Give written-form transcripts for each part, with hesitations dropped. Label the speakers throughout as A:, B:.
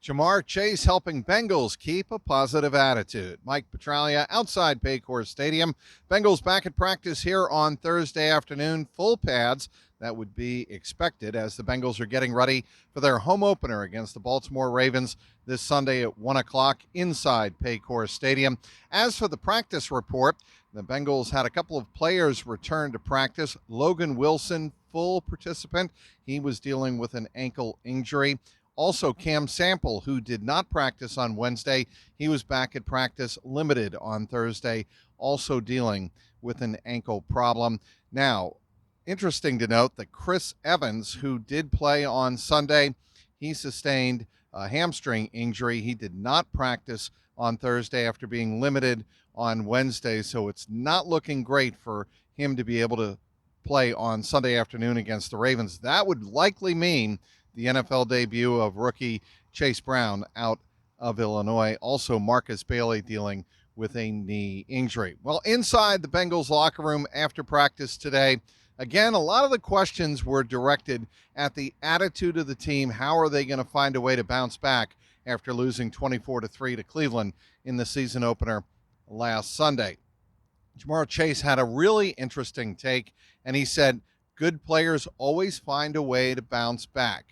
A: Jamar Chase helping Bengals keep a positive attitude. Mike Petraglia outside Paycor Stadium. Bengals back at practice here on Thursday afternoon. Full pads. That would be expected as the Bengals are getting ready for their home opener against the Baltimore Ravens this Sunday at 1 o'clock inside Paycor Stadium. As for the practice report, the Bengals had a couple of players return to practice. Logan Wilson, full participant. He was dealing with an ankle injury. Also, Cam Sample, who did not practice on Wednesday, he was back at practice limited on Thursday, also dealing with an ankle problem. Now, interesting to note that Chris Evans, who did play on Sunday, he sustained a hamstring injury. He did not practice on Thursday after being limited on Wednesday, so it's not looking great for him to be able to play on Sunday afternoon against the Ravens. That would likely mean the NFL debut of rookie Chase Brown out of Illinois. Also, Marcus Bailey dealing with a knee injury. Well, inside the Bengals locker room after practice today, again, a lot of the questions were directed at the attitude of the team. How are they going to find a way to bounce back after losing 24-3 to Cleveland in the season opener last Sunday? Jamar Chase had a really interesting take, and he said, good players always find a way to bounce back.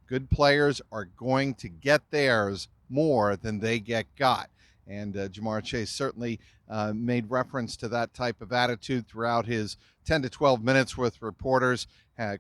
A: Good players are going to get theirs more than they get got. And Jamar Chase certainly made reference to that type of attitude throughout his 10 to 12 minutes with reporters,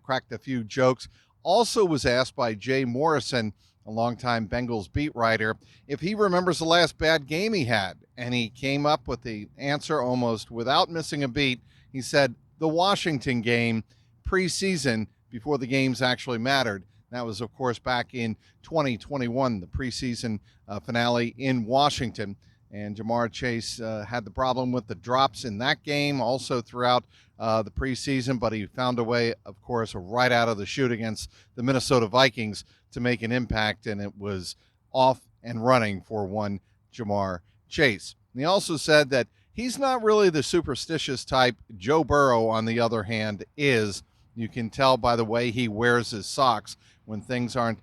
A: cracked a few jokes. Also was asked by Jay Morrison, a longtime Bengals beat writer, if he remembers the last bad game he had. And he came up with the answer almost without missing a beat. He said, the Washington game preseason, before the games actually mattered. That was, of course, back in 2021, the preseason finale in Washington. And Jamar Chase had the problem with the drops in that game, also throughout the preseason, but he found a way, of course, right out of the chute against the Minnesota Vikings to make an impact, and it was off and running for one Jamar Chase. And he also said that he's not really the superstitious type. Joe Burrow, on the other hand, is. You can tell by the way he wears his socks. When things aren't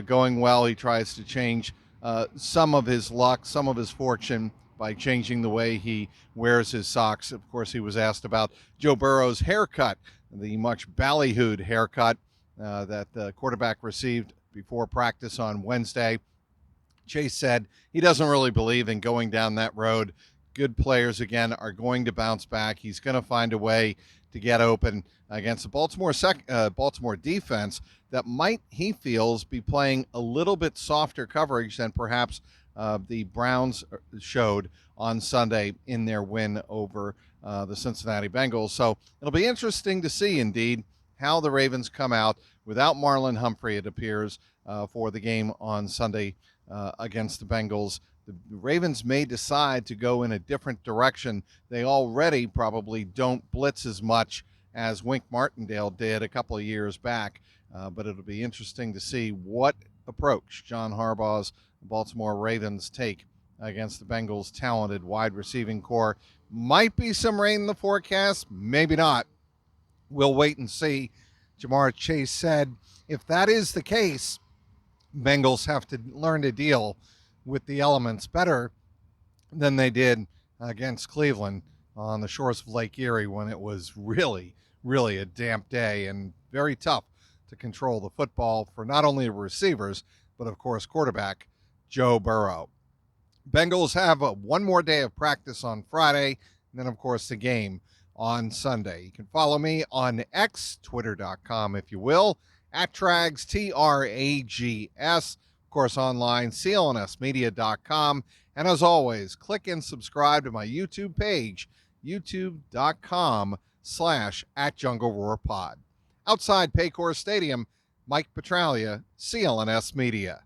A: going well, he tries to change some of his luck, some of his fortune by changing the way he wears his socks. Of course, he was asked about Joe Burrow's haircut, the much ballyhooed haircut that the quarterback received before practice on Wednesday. Chase said he doesn't really believe in going down that road. Good players, again, are going to bounce back. He's going to find a way to get open against the Baltimore defense that might, he feels, be playing a little bit softer coverage than perhaps the Browns showed on Sunday in their win over the Cincinnati Bengals. So it'll be interesting to see, indeed, how the Ravens come out without Marlon Humphrey, it appears, for the game on Sunday against the Bengals. The Ravens may decide to go in a different direction. They already probably don't blitz as much as Wink Martindale did a couple of years back, but it'll be interesting to see what approach John Harbaugh's Baltimore Ravens take against the Bengals' talented wide receiving core. Might be some rain in the forecast, maybe not. We'll wait and see. Jamar Chase said, if that is the case, Bengals have to learn to deal with the elements better than they did against Cleveland on the shores of Lake Erie when it was really, really a damp day and very tough to control the football for not only the receivers, but of course quarterback Joe Burrow. Bengals have one more day of practice on Friday, and then of course the game on Sunday. You can follow me on X, twitter.com if you will, at Trags, Trags. Of course, online, clnsmedia.com. And as always, click and subscribe to my YouTube page, youtube.com/@JungleRoarPod. Outside Paycor Stadium, Mike Petraglia, CLNS Media.